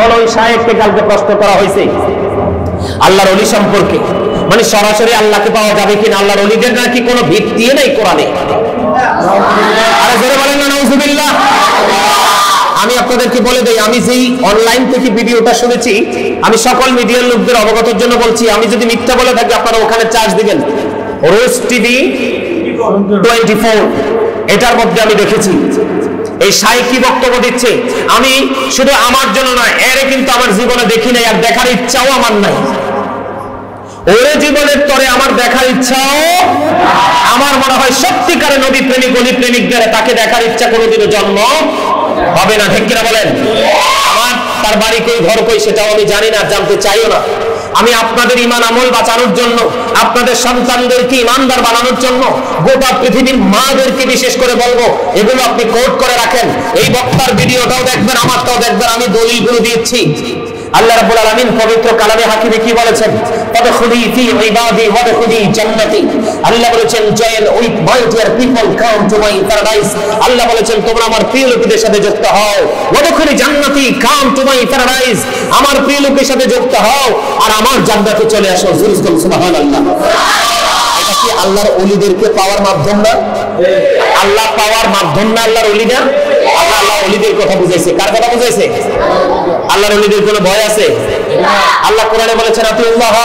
হলো ওই শায়েখকে কালকে প্রশ্ন করা হয়েছে আল্লাহর ওলি সম্পর্কে, মানে সরাসরি আল্লাহকে পাওয়া যাবে কিনা, আল্লাহর ওলিদের নাকি কোনো ভিত্তি নেই কোরআনে। আরে জোরে বলেন না নাউজুবিল্লাহ। আমি আপনাদেরকে বলে দেই, আমি যেই অনলাইন থেকে ভিডিওটা শুনেছি, আমি সকল মিডিয়ার লোকদের অবগতর জন্য বলছি, আমি যদি মিথ্যা বলে থাকি আপনারা ওখানে চার্জ দিবেন। রোজ টিভি 24 এটার মধ্যে আমি দেখেছি এই শাইখ কি বক্তব্য দিচ্ছে। আমি শুধু আমার জন্য নয়, এর কিন্তু আমার জীবনে দেখি নাই, আর দেখার ইচ্ছাও আমার নাই। ওরে জীবনের তরে আমার দেখার ইচ্ছাও, আমার মনে হয় সত্যিকারে নবী প্রেমিক অলি প্রেমিকদের তাকে দেখার ইচ্ছা কোনোদিনও জন্ম হবে না, ঠিক কিনা বলেন? আমার তার বাড়ি কই ঘর কই সেটাও আমি জানি না, জানতে চাইও না। আমি আপনাদের ঈমান আমল বাঁচানোর জন্য, আপনাদের সন্তানদেরকে ঈমানদার বানানোর জন্য, গোটা পৃথিবীর মাদেরকে বিশেষ করে বলবো, এগুলো আপনি কোট করে রাখেন। এই বক্তার ভিডিওটাও দেখবেন, আমারটাও দেখবেন, আমি দলিলগুলো দিচ্ছি। আল্লাহ রাব্বুল আলামিন পবিত্র কালামে হাকিমে কি বলেছেন? ফাদখুলি ফি ইবাদি ওয়াদখুলি জান্নাতি। আল্লাহ বলেছেন join with my dear people come to my paradise. আল্লাহ বলেছেন তোমরা আমার প্রিয় লোকদের সাথে যুক্ত হও। ওয়াদখুলি জান্নাতি, কাম টু মাই প্যারাডাইস। আমার প্রিয় লোকের সাথে যুক্ত হও আর আমার জান্নাতে চলে আসো। সুবহানাল্লাহ। এটা কি আল্লাহর ওলিদেরকে পাওয়ার মাধ্যম না? আল্লাহ পাওয়ার মাধ্যম না আল্লাহর ওলিরা? আল্লাহ ওলিদের কথা বুঝাইছে। কার কথা বুঝাইছে? আল্লাহর ওলিদের কোনো ভয় আছে? আল্লাহ কোরআনে বলেছেন আতিউল্লাহ,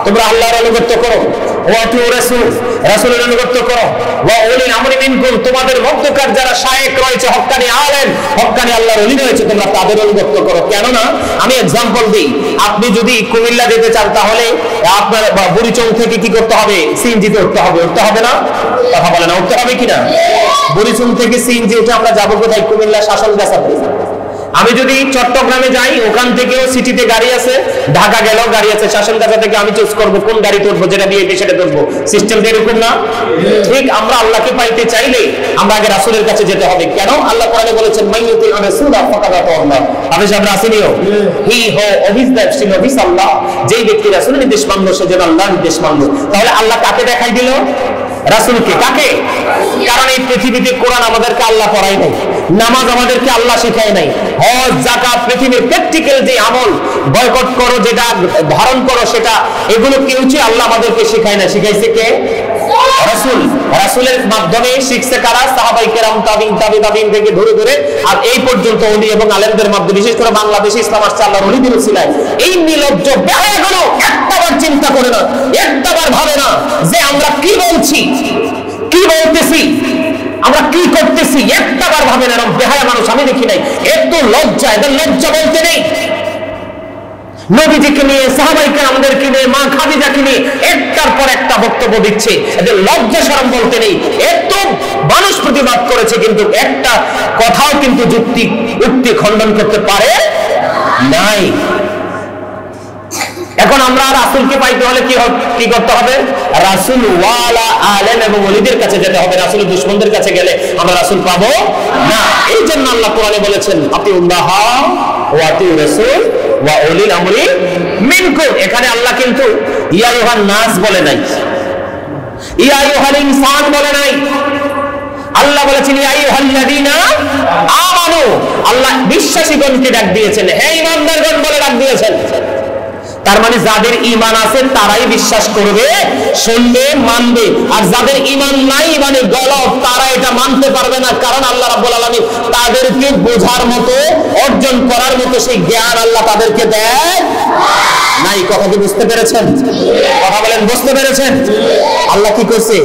তোমরা আল্লাহর আনুগত্য করো, ওয়া আতিউ রাসূল, রাসূলের আনুগত্য করো, ওয়া উলিল আমরি মিনকুম, তোমাদের মধ্যকার যারা শায়েখ রয়েছে, হক্কানি আলেম, হক্কানি আল্লাহর ওলি রয়েছে, তোমরা তাদের আনুগত্য করো। কেন না? আমি एग्जांपल দিই। আপনি যদি কুমিল্লা যেতে চান তাহলে আপনার বুড়িচং থেকে কি করতে হবে? সিএনজিতে উঠতে হবে। উঠতে হবে না? কথা বলে না, উঠতে হবে কিনা? বুড়িচং থেকে সিএনজি উঠে আমরা যাবো কোথায়? কুমিল্লা শাসনগাছাতে। আমি যদি চট্টগ্রামে যাই, ওখান থেকেও সিটিতে গাড়ি আছে, ঢাকা গেলেও গাড়ি আছে, শাসনগাছা থেকে আমি চুজ করবো কোন গাড়িতে উঠবো, যেটা দিয়ে সেটা উঠবো। সিস্টেমটা এরকম না? ঠিক আমরা আল্লাহকে পাইতে চাইলে আমরা আগে রাসূলের কাছে যেতে হবে। কেন? আল্লাহ কোরআনে বলেছেন মাইয়ুতি রাসূলা ফাকাদ আল্লাহ। আপনি সামনে আসেনিও, হি হো অবিস দ্যাট সি নবিস আল্লাহ, যেই ব্যক্তি রাসূলের নির্দেশ মানলো সে যেন আল্লাহর নির্দেশ মানলো। তাহলে আল্লাহ কাকে দেখাই দিল? রাসূলকে। কাকে? কারণ এই পৃথিবীতে কোরআন আমাদেরকে আল্লাহ পড়ায় নাই, নামাজ আমাদেরকে আল্লাহ শেখায় নাই, হজ যাকাত পৃথিবীর প্র্যাকটিক্যাল যে আমল, বয়কট করো যেটা, ধারণ করো সেটা, এগুলো কেউ আল্লাহ আমাদেরকে শেখায় না। শিখাইছে কে? রাসূল। রাসূলের মাধ্যমে শিখছে কারা? সাহাবায়ে কেরাম, তাবিঈন, তাবিঈন থেকে ধরে ধরে আর এই পর্যন্ত ওলি এবং আলেমদের মাধ্যমে, বিশেষ করে বাংলাদেশে ইসলাম আসছে আল্লাহর ওলিদের উসিলায়। এই নির্লজ্জ বেহায়াগুলো একটাবার চিন্তা করে না, একটাবার ভাবে না যে আমরা কি বলছি, কি বলতেছি, আমরা কি করতেছি, একটাবার ভাবে না। বেহায়া মানুষ আমি দেখি নাই। এত লজ্জা, এদের লজ্জা বলতে নেই। নবীজিকে নিয়ে, সাহাবায়ে কেরামদেরকে নিয়ে, মা খাদিজাকে নিয়ে একটার পর একটা বক্তব্য দিচ্ছে, এদের লজ্জা শরম বলতে নেই। এত মানুষ প্রতিবাদ করেছে, কিন্তু একটা কথাও কিন্তু যুক্তি খণ্ডন করতে পারে নাই। এখন আমরা রাসূলকে পাইতে হলে কি করতে হবে? রাসূল ওয়ালা আলেম এবং ওলিদের কাছে যেতে হবে। রাসূলের দুশমনদের কাছে গেলে আমরা রাসূল পাবো না। এই জন্য আল্লাহ কোরআনে বলেছেন আতিউল্লাহ ওয়া আতিউ রাসূল ওয়া উলিল আমরি মিনকুম। এখানে আল্লাহ কিন্তু ইয়া আইয়ুহান নাস বলে নাই, ইয়া আইয়ুহাল ইনসান বলে নাই। আল্লাহ বলেছেন ইয়া আইয়ুহাল্লাযীনা আমানু। আল্লাহ বিশ্বাসীগণকে ডাক দিয়েছেন, হে ঈমানদারগণ বলে ডাক দিয়েছেন। তার মানে যাদের ঈমান আছে তারাই বিশ্বাস করবে, শুনবে, মানবে। আর যাদের ঈমান নাই, মানে গলদ, তারা এটা মানতে পারবে না। কারণ আল্লাহ রাব্বুল আলামিন তাদেরকে বোঝার মতো, অর্জন করার মতো সেই জ্ঞান আল্লাহ তাদেরকে দেয় নাই। কথা কি বুঝতে পেরেছেন? কথা বলেন, বুঝতে পেরেছেন? আল্লাহ কি কইছে?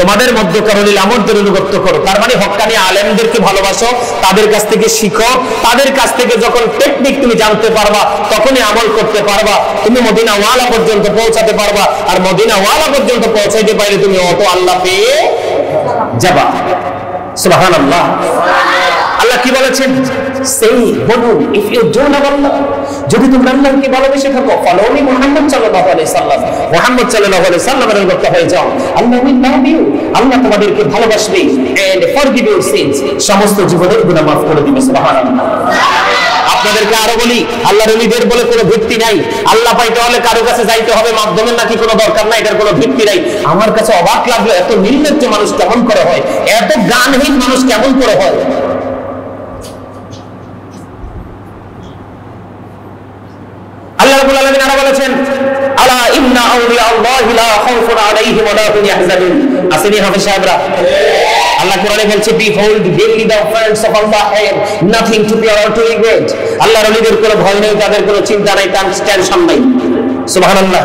তোমাদের মধ্যে করণীয় আমলদের অনুগত্য করো। তার মানে হক্কানি আলেমদেরকে ভালোবাসো, তাদের কাছ থেকে শিখো। তাদের কাছ থেকে যখন টেকনিক তুমি জানতে পারবা, তখনই আমল করতে পারবা। তুমি মদিনা ওয়ালা পর্যন্ত পৌঁছাতে পারবা। আর মদিনা ওয়ালা পর্যন্ত পৌঁছাইতে পারলে তুমি অত আল্লাহ পেয়ে যাবা। সুবহানাল্লাহ। আল্লাহ কি বলেছেন? সেই বলুন, ইফ ইউ ডোন্ট লাভ আল্লাহ, যদি তোমরা আল্লাহকে ভালোবেসে থাকো, ফলোনি মুহাম্মদ সাল্লাল্লাহু আলাইহি সাল্লাম, মুহাম্মদ সাল্লাল্লাহু আলাইহি সাল্লামের অনুগত হয়ে যাও, আল্লাহ উইল লাভ ইউ, আল্লাহ তোমাদেরকে ভালোবাসবে, এন্ড ফরগিভ ইউর সিনস, সমস্ত জীবনের গুনাহ মাফ করে দিবে। সুবহানাল্লাহ। আপনাদেরকে আরো বলি, আল্লাহর ওলিদের বলে কোনো ভিত্তি নাই। আল্লাহ পাইতে হলে কারো কাছে যাইতে হবে, মাধ্যমের নাকি কোনো দরকার নাই, এটার কোনো ভিত্তি নাই। আমার কাছে অবাক লাগলো, এত নির্লজ্জ মানুষ কেমন করে হয়, এত জ্ঞানহীন মানুষ কেমন করে হয়। আল্লাহ রাব্বুল আলামিন আরো বলেছেন, আলা ইন্না আউলিয়া আল্লাহি লা খাউফুন আলাইহিম ওয়া লা হুম ইয়াহজানুন। আসেনি হাফেজ সাহেবরা? আল্লাহ কোরআনে বলছে, behold verily the friends of Allah have nothing to fear or to regret। আল্লাহর ওলিদের কোনো ভয় নেই, তাদের কোনো চিন্তা নাই, টেনশন নাই। সুবহানাল্লাহ।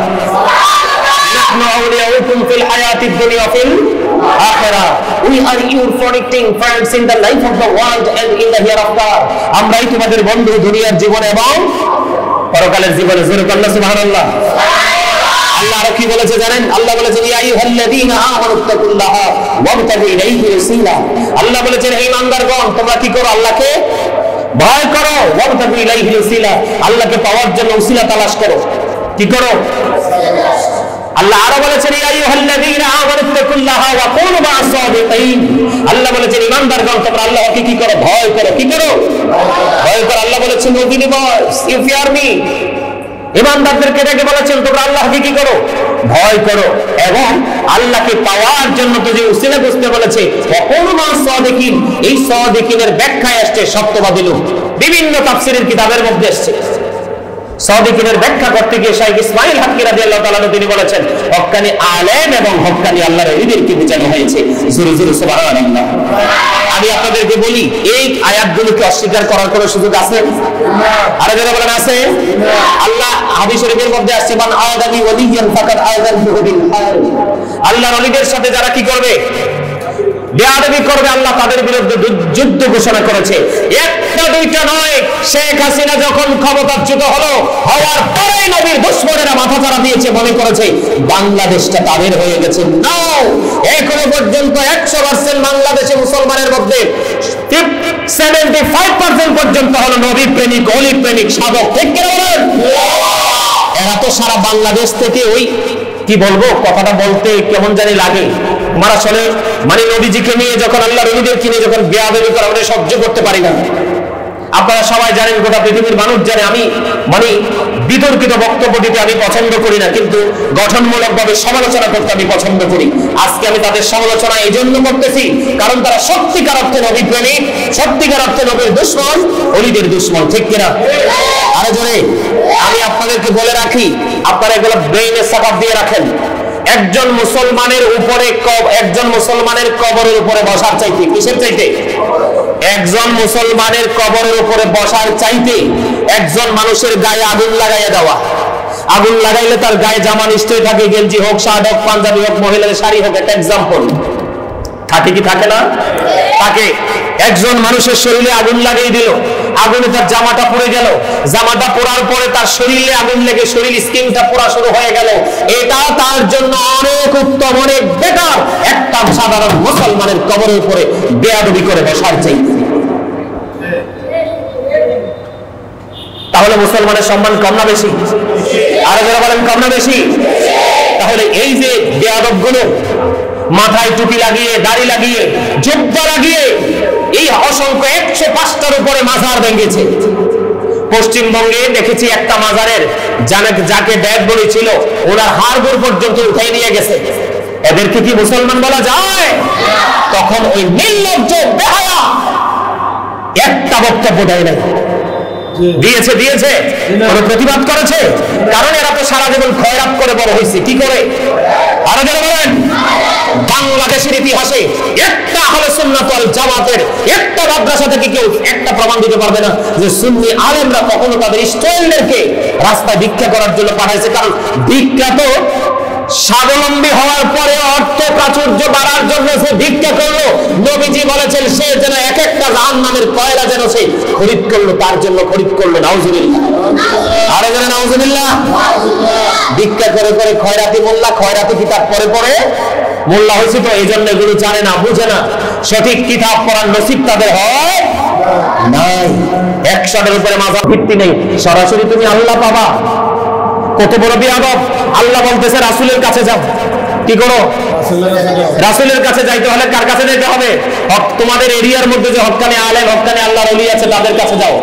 নাহনু আউলিয়াউকুম ফিল হায়াতিদ দুনিয়া feel আখিরাহ, we are your protecting friends in the life of the world and in the hereafter। আমরাই তোমাদের বন্ধু দুনিয়ার জীবনে এবং পরকালের জীবনে। জোরে বলুন সুবহানাল্লাহ। আল্লাহ আর কি বলেছে জানেন? আল্লাহ বলেছেন, ইয়া আইয়ুহাল্লাযীনা আমানুত্তাকুল্লাহা ওয়াবতাগু ইলাইহি ওয়াসিলা। আল্লাহ বলেছেন, হে ঈমানদারগণ, তোমরা কি করো? আল্লাহকে ভয় করো। ওয়াবতাগু ইলাইহি ওয়াসিলা, আল্লাহকে পাওয়ার জন্য উসিলা তালাশ করো। কি করো? আল্লাহ আরো বলেছেন, ইয়া আইয়ুহাল্লাযীনা আমানুত্তাকুল্লাহা ওয়া কুনু মা'আস সাদিকিন। আল্লাহ বলেছেন, ঈমানদারগণ, তোমরা আল্লাহকে কি করো? ভয় করো। কি করো? ভয় করো। আল্লাহ বলেছেন, O believers, you fear me. ঈমানদারদেরকে ডেকে বলেছেন, তোমরা আল্লাহকে কি করো? ভয় করো। এবং আল্লাহকে পাওয়ার জন্য তো যে উসিলা বুঝতে বলেছে, ওয়াকুনু মা'আস সাদিকিন, এই সাদিকিনের ব্যাখ্যায় আসছে সত্যবাদী লোক। বিভিন্ন তাফসীরের কিতাবের মধ্যে আসছে। সাদিকিনের ব্যাখ্যা করতে গিয়ে শাইখ ইসমাঈল হাক্কি রাদিয়াল্লাহু তাআলা তিনি বলেছেন, হক্কানি আলেম এবং হক্কানি আল্লাহর ওলিদেরকে বোঝানো হয়েছে। জোরে জোরে সুবহানাল্লাহ। আমি আপনাদেরকে বলি, এই আয়াতগুলোকে অস্বীকার করার কোনো সুযোগ আছে? আরে যারা বলেন আছে? আল্লাহ হাদিস শরীফের মধ্যে আসছে, মান আদানি ওয়ালিয়ান ফাকাদ আযানতুহু বিল হারব। আল্লাহর ওলিদের সাথে যারা কি করবে? বেয়াদবি করবে, আল্লাহ তাদের বিরুদ্ধে যুদ্ধ ঘোষণা করেছে। একটা দুইটা নয়, শেখ হাসিনা যখন ক্ষমতাচ্যুত হলো, হওয়ার পরেই নবীর দুশমনেরা মাথা চাড়া দিয়েছে, মনে করেছে বাংলাদেশটা তাদের হয়ে গেছে। নাও, এখনো পর্যন্ত 100% বাংলাদেশে মুসলমানের মধ্যে 75% পর্যন্ত হলো নবী প্রেমিক, অলি প্রেমিক, সাধক। ঠিক কি বলেন? এরা তো সারা বাংলাদেশ থেকে ওই কি বলবো, কথাটা বলতে কেমন জানি লাগে, আমার আসলে মানে নবীজিকে নিয়ে যখন আল্লাহর ওলিদেরকে নিয়ে যখন বেয়াদবি করা, ওটা সহ্য করতে পারি না। আপনারা সবাই জানেন, গোটা পৃথিবীর মানুষ জানে, আমি মানে বিতর্কিত বক্তব্য দিতে আমি পছন্দ করি না, কিন্তু গঠনমূলক ভাবে সমালোচনা করতে আমি পছন্দ করি। আজকে আমি তাদের সমালোচনা এই জন্য করতেছি, কারণ তারা সত্যিকার অর্থে নবী প্রেমিক, সত্যিকার অর্থে নবীর দুশমন, ওলিদের দুশমন। ঠিক কিনা? আরো জোরে আমি আপনাদেরকে বলে রাখি, আপনারা এগুলো ব্রেইনে সাকাপ দিয়ে রাখেন। একজন মুসলমানের উপরে একজন মুসলমানের কবরের উপরে বসার চাইতে, কিসের চাইতে? একজন মুসলমানের কবরের উপরে বসার চাইতে একজন মানুষের গায়ে আগুন লাগাইয়া দেওয়া। আগুন লাগাইলে তার গায়ে জামা নিশ্চয়ই থাকে, গেঞ্জি হোক, শার্ট হোক, পাঞ্জাবি হোক, মহিলাদের শাড়ি হোক, একটা এক্সাম্পল থাকে কি থাকে না? তাকে একজন মানুষের শরীরে আগুন লাগিয়ে দিল, আগুনে তার জামাটা পুড়ে গেল, জামাটা পোড়ার পরে তার শরীরে আগুন লেগে শরীর স্কিনটা পোড়া শুরু হয়ে গেল। এটা তার জন্য অনেক উত্তম, অনেক বেটার একটা সাধারণ মুসলমানের কবরের উপরে বেয়াদবি করে বসার চাইতে। তাহলে মুসলমানের সম্মান কম না বেশি? আরো যারা বলেন কম না বেশি? তাহলে এই যে বেয়াদবগুলো মাথায় টুপি লাগিয়ে, দাড়ি লাগিয়ে, জুব্বা লাগিয়ে এই অসংখ্য 105টার উপরে মাজার ভেঙেছে। পশ্চিমবঙ্গে দেখেছি একটা মাজারের যাকে ব্যাগ বলেছিল, ওনার হাড়গোড় পর্যন্ত উঠাই নিয়ে গেছে। এদেরকে কি মুসলমান বলা যায়? তখন ওই নির্লজ্জ বেহায়া একটা বক্তব্য দেয় নাই। দিয়েছে দিয়েছে কোনো প্রতিবাদ করেছে? কারণ এরা তো সারা জীবন খয়রাত করে বড় হয়েছে। কি করে? আরো যারা বলেন, বাংলাদেশের ইতিহাসে একটা আহলে সুন্নাত ওয়াল জামাতের একটা মাদ্রাসা থেকে কেউ একটা প্রমাণ দিতে পারবে না যে সুন্নি আলেমরা কখনো তাদের স্টুডেন্টদেরকে রাস্তায় ভিক্ষা করার জন্য পাঠাইছে। কারণ ভিক্ষা তো স্বাবলম্বী হওয়ার পরে অর্থ প্রাচুর্য বাড়ার জন্য সে ভিক্ষা করলো। নবীজি বলেছেন, সে যেন এক একটা জাহান্নামের কয়লা যেন সে খরিদ করলো, তার জন্য খরিদ করলো। নাউজুবিল্লাহ। আরে যেন নাউজুবিল্লাহ। ভিক্ষা করে করে খয়রাতি মোল্লা, খয়রাতি কিতাব পরে পরে মোল্লা হয়েছে, তো এই জন্য এগুলো জানে না, বুঝে না। সঠিক কিতাব পড়ার নসিব তাদের হয় নাই। 100-এর উপরে মাজার ভিত্তি নেই, সরাসরি তুমি আল্লাহ পাবা। কত বড় বিয়াদব! আল্লাহ বলতেছে রাসূলের কাছে যাও। কি করো? রাসূলের কাছে যাইতে হলে কার কাছে যেতে হবে? তোমাদের এরিয়ার মধ্যে যে হক্কানি আলেম, হক্কানি আল্লাহর ওলি আছে, তাদের কাছে যাও।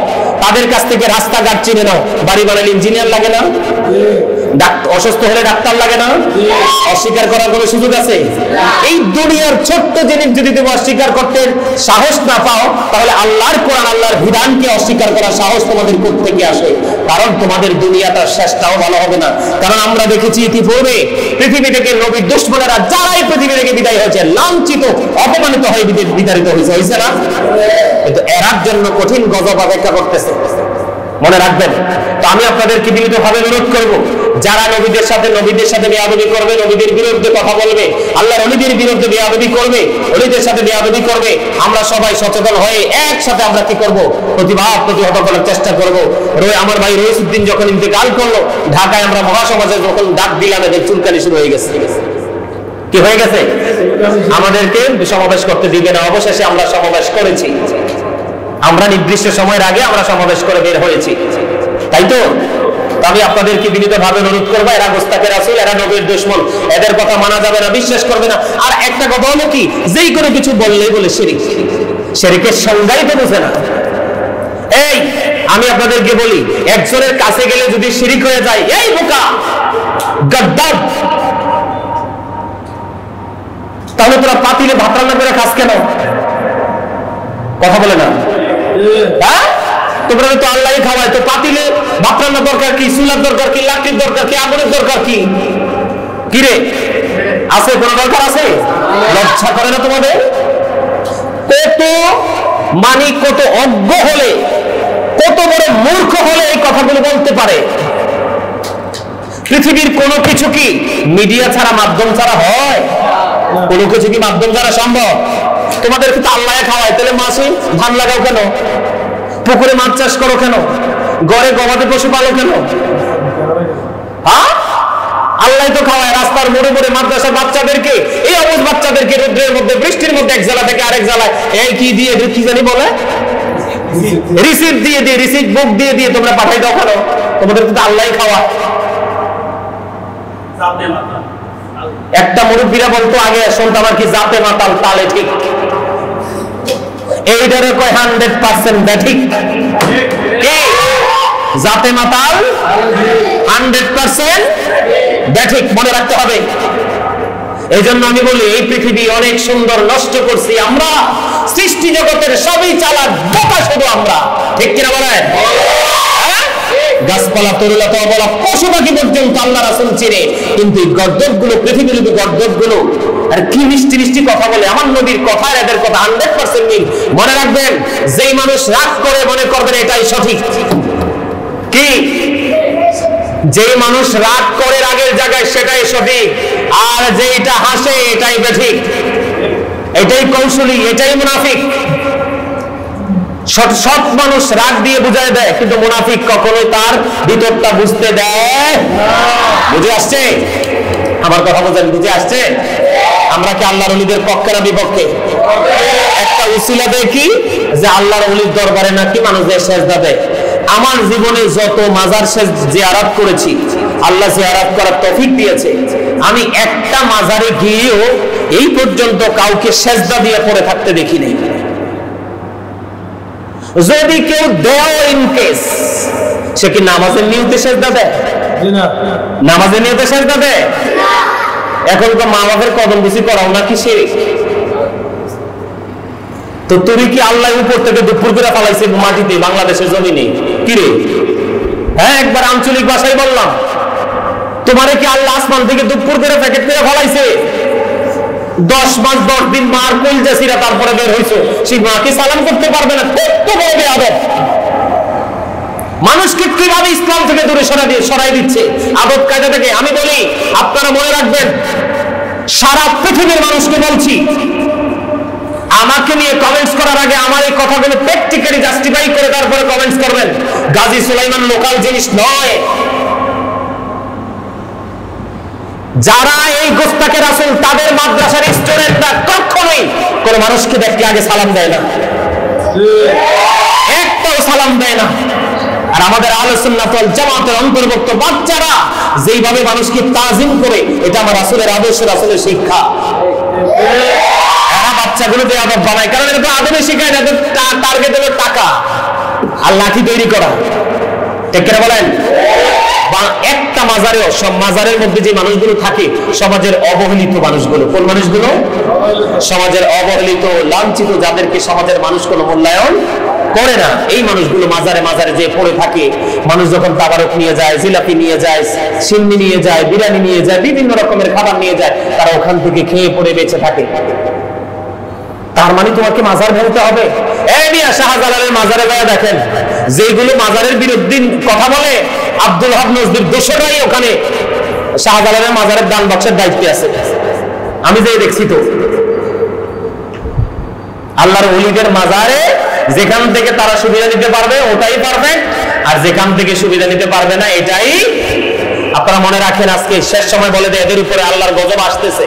তাদের কাছ থেকে রাস্তাঘাট চিনে নাও। বাড়ি বানালে ইঞ্জিনিয়ার লাগে না? অসুস্থ হলে ডাক্তার লাগে না? অস্বীকার করার কোনো সুযোগ আছে? এই দুনিয়ার ছোট্ট জিনিস যদি তুমি অস্বীকার করতে সাহস না পাও, তাহলে আল্লাহর কোরআন, আল্লাহর বিধানকে অস্বীকার করার সাহস তোমাদের কোত্থেকে আসে? কারণ তোমাদের দুনিয়াটার শেষটাও ভালো হবে না। কারণ আমরা দেখেছি ইতিপূর্বে পৃথিবী থেকে নবীর দুশমনেরা যারাই পৃথিবী থেকে বিদায় হয়েছে, লাঞ্ছিত অপমানিত হয়ে বিতাড়িত হয়েছে না? কিন্তু এরার জন্য কঠিন গজব অপেক্ষা করতেছে, মনে রাখবেন। তো আমি আপনাদেরকে বিনীতভাবে অনুরোধ করব, যারা নবীদের সাথে বেয়াদবি করবে, নবীদের বিরুদ্ধে কথা বলবে, আল্লাহর ওলিদের বিরুদ্ধে বেয়াদবি করবে, ওলিদের সাথে বেয়াদবি করবে, আমরা সবাই সচেতন হয়ে একসাথে আমরা কি করব? প্রতিহত করার চেষ্টা করব। আমার ভাই রইসউদ্দিন যখন ইন্তেকাল করলো, ঢাকায় আমরা মহাসমাজে যখন ডাক দিলাম, এদের চুলকানি শুরু হয়ে গেছে। কি হয়ে গেছে? আমাদেরকে সমাবেশ করতে দিবে না। অবশেষে আমরা সমাবেশ করেছি, আমরা নির্দিষ্ট সময়ের আগে আমরা সমাবেশ করে বের হয়েছি, তাই তো? আমি আপনাদেরকে বিনীতভাবে অনুরোধ করবো, এরা গোস্তাকে রাসূল, এরা নবীর দুশমন, এদের কথা মানা যাবে না, বিশ্বাস করবে না। আর একটা কথা হলো কি, যেই কোনো কিছু বললেই বলে শিরিক, শিরিকের সংজ্ঞাই তো বুঝে না। এই আমি আপনাদেরকে বলি, একজনের কাছে গেলে যদি শিরিক হয়ে যায়, এই বোকা গাদ্দার, তাহলে তোরা পাতিলে ভাত রান্না করে খাস কেন? কথা বলে না? হ্যাঁ, তোমরা তো আল্লাহই খাওয়ায়, তো পাতিলে ভাত রান্নার দরকার কি? চুলার দরকার কি? লাকড়ির দরকার কি? আগুনের দরকার কি? কি রে, আছে কোনো দরকার আছে? লজ্জা করে না তোমাদের? কত কত অজ্ঞ হলে, কত বড় মূর্খ হলে এই কথাগুলো বলতে পারে? পৃথিবীর কোনো কিছু কি মিডিয়া ছাড়া, মাধ্যম ছাড়া হয়? কোনো কিছু কি মাধ্যম ছাড়া সম্ভব? তোমাদের তো আল্লাহ খাওয়ায়, তাহলে মাসে ধান লাগাও কেন? পুকুরে মাছ চাষ করো কেন? ঘরে গবাদি পশু পালো কেন? হ্যাঁ, আল্লাহ তো খাওয়ায়। রাস্তার মোড়ে মোড়ে মাদ্রাসার বাচ্চাদেরকে, এই অবুঝ বাচ্চাদেরকে রোদ্রের মধ্যে, বৃষ্টির মধ্যে এক জেলা থেকে আরেক জেলায় এই কি দিয়ে, কি জানি বলে, রিসিপ্ট দিয়ে রিসিপ্ট বুক দিয়ে তোমরা পাঠাই দাও কেন? তোমাদের তো আল্লাহ খাওয়া। একটা মুরব্বীরা বলতো আগে, শুনতাম আর কি, জাতে মাতাল তালে ঠিক। এইটারে কয় 100% ব্যাঠিক। জাতে মাতাল 100% ব্যাঠিক, মনে রাখতে হবে। এই জন্য আমি বলি, এই পৃথিবী অনেক সুন্দর, নষ্ট করছি আমরা। সৃষ্টি জগতের সবই চালাক, বোকা শুধু আমরা, ঠিক কিনা বলেন? গাছপালা, তরুলতা, অবলা, পশু পাখি পর্যন্ত আল্লাহ রাসূল চিনে, কিন্তু এই গর্দভগুলো, পৃথিবীর গর্দভগুলো আর কি মিষ্টি মিষ্টি কথা বলে। আমার নবীর কথা আর এদের কথা 100% মিল। মনে রাখবেন, যেই মানুষ রাগ করে মনে করবেন এটাই সঠিক। কি? যেই মানুষ রাগ করে রাগের জায়গায় সেটাই সঠিক, আর যেটা হাসে এটাই বেঠিক, এটাই কৌশলী, এটাই মুনাফিক। সৎ মানুষ রাগ দিয়ে বুঝায় দেয়, কিন্তু মুনাফিক কখনোই তার ভিতরটা বুঝতে দেয় না। বুঝে আসছে আমার কথা? বুঝে আসছে? আমরা কি আল্লাহর ওলিদের পক্ষে না বিপক্ষে? একটা উসিলা দেখি যে আল্লাহর ওলির দরবারে নাকি মানুষদের সেজদা দেয়। আমার জীবনে যত মাজার জিয়ারত করেছি, আল্লাহ জিয়ারত করার তৌফিক দিয়েছে, আমি একটা মাজারে গিয়েও এই পর্যন্ত কাউকে সেজদা দিয়ে পড়ে থাকতে দেখিনি। যদি কেউ দেয়, ইন কেস, সে কি নামাজের নিয়তে সেজদা দেয়? নামাজের নিয়তে সেজদা দেয়? এখন তো মা বাপের কদম বুঝি করাও নাকি শিরক? তো তুমি কি আল্লাহ উপর থেকে দুপুর করে ফালাইছে মাটিতে, বাংলাদেশের জমিনে? কি রে? হ্যাঁ, একবার আঞ্চলিক ভাষায় বললাম, তোমারে কি আল্লাহ আসমান থেকে দুপুর করে প্যাকেট করে ফালাইছে? 10 মাস 10 দিন মার কলজা ছিঁড়া তারপরে বের হইছো, সেই মাকে সালাম করতে পারবে না? কত বড় বেয়াদব! মানুষকে কিভাবে ইসলাম থেকে দূরে সরাই দিচ্ছে আদব কায়দা থেকে। আমি বলি, আপনারা মনে রাখবেন, সারা পৃথিবীর মানুষকে বলছি, আমাকে নিয়ে কমেন্টস করার আগে আমার এই কথাগুলো প্র্যাকটিক্যালি জাস্টিফাই করে তারপরে কমেন্টস করবেন। গাজী সুলাইমান লোকাল জিনিস নয়। যারা এই গোস্তাকে রাসূল, তাদের মাদ্রাসার স্টুডেন্টরা কখনোই কোন মানুষকে দেখলে আগে সালাম দেয় না, একটাও সালাম দেয় না। আর আমাদের আহলে সুন্নাত ওয়াল জামাতের অন্তর্ভুক্ত বাচ্চারা যেইভাবে মানুষকে তাজিম করে, এটা আমার রাসূলের আদর্শ, রাসূলের শিক্ষা। এরা বাচ্চাগুলো বেয়াদব বানায়, কারণ এটা তো আদবে শিখায় না, টার্গেট হলো টাকা আর লাঠি তৈরি করা, ঠিক কিনা বলেন? বা একটা মাজারেও, সব মাজারের মধ্যে যে মানুষগুলো থাকে সমাজের অবহেলিত মানুষগুলো। কোন মানুষগুলো? সমাজের অবহেলিত, লাঞ্ছিত, যাদেরকে সমাজের মানুষ কোনো মূল্যায়ন করে না, এই মানুষগুলো মাজারে মাজারে যে পড়ে থাকে। মানুষ যখন তাবারক নিয়ে যায়, জিলাপি নিয়ে যায়, সিন্নি নিয়ে যায়, বিরিয়ানি নিয়ে যায়, বিভিন্ন রকমের খাবার নিয়ে যায়, তারা ওখান থেকে খেয়ে পড়ে বেঁচে থাকে। তার মানে তোমাকে মাজার ভাঙতে হবে? এই মিয়া, শাহজালালের মাজারে গিয়ে দেখেন, যেগুলো মাজারের বিরুদ্ধে কথা বলে আব্দুল ওয়াহাব নজরুল দোসরাই ওখানে শাহজালালের মাজারের দান বাক্সের দায়িত্বে আছে। আমি যে দেখছি তো আল্লাহর ওলিদের মাজারে যেখান থেকে তারা সুবিধা নিতে পারবে ওটাই পারফেক্ট, আর যেখান থেকে সুবিধা নিতে পারবে না এটাই। আপনারা মনে রাখেন, আজকে শেষ সময় বলে দেয় এদের উপরে আল্লাহর গজব আসতেছে।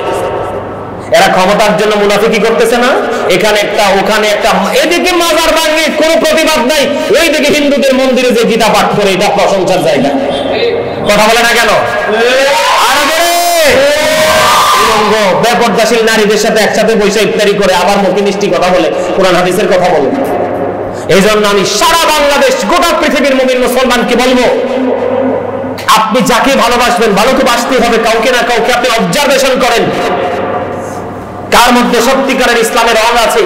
এরা ক্ষমতার জন্য মুনাফিকি করতেছে না? এখানে একটা, ওখানে একটা, এদিকে মাজার ভাঙে কোনো প্রতিবাদ নাই, ওইদিকে হিন্দুদের মন্দিরে যে গীতা পাঠ করে, এটা প্রশংসার জায়গা। কথা বলে না কেন? বেপরদাশীল নারীদের সাথে একসাথে বসে ইফতারি করে আবার মুখে মিষ্টি কথা বলে, কোরআন হাদিসের কথা বলে। এই জন্য আমি সারা বাংলাদেশ, গোটা পৃথিবীর মুমিন মুসলমানকে বলবো, আপনি যাকে ভালোবাসবেন, ভালো তো বাসতে হবে, কাউকে না কাউকে আপনি অবজারভেশন করেন কার মধ্যে সত্যিকারের ইসলামের রং আছে।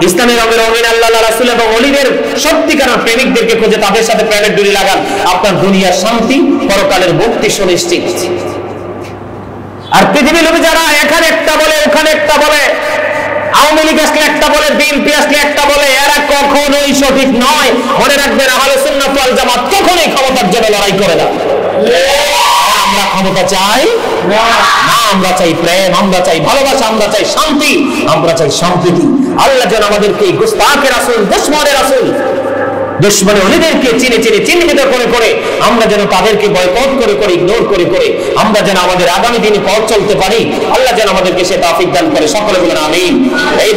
ইসলামের রঙের রঙিন আল্লাহ, রাসূল এবং ওলিদের সত্যিকারের প্রেমিকদেরকে খুঁজে তাদের সাথে প্রেমের ডুরি লাগান, আপনার দুনিয়ার শান্তি, পরকালের মুক্তি সুনিশ্চিত। আর পৃথিবীর লোক যারা এখানে একটা বলে, ওখানে একটা বলে, আওয়ামী লীগ আসলে একটা বলে, বিএনপি আসলে একটা বলে, এরা কখনোই সঠিক নয়। মনে রাখবেন, আহলে সুন্নাত ওয়াল জামাত কখনোই ক্ষমতার জন্য লড়াই করে না। আমরা ক্ষমতা চাই না, আমরা চাই প্রেম, আমরা চাই ভালোবাসা, আমরা চাই শান্তি, আমরা চাই সম্প্রীতি। আল্লাহ যেন আমাদেরকে গুস্তাখে রাসূল, দুশমনে রাসূল, দুশমনে ওলিদেরকে চিনে চিনে চিহ্নিত করে করে আমরা যেন তাদেরকে বয়কট করে করে, ইগনোর করে করে আমরা যেন আমাদের আগামী দিনে পথ চলতে পারি। আল্লাহ যেন আমাদেরকে সে তৌফিক দান করে। সকলে বলেন আমিন।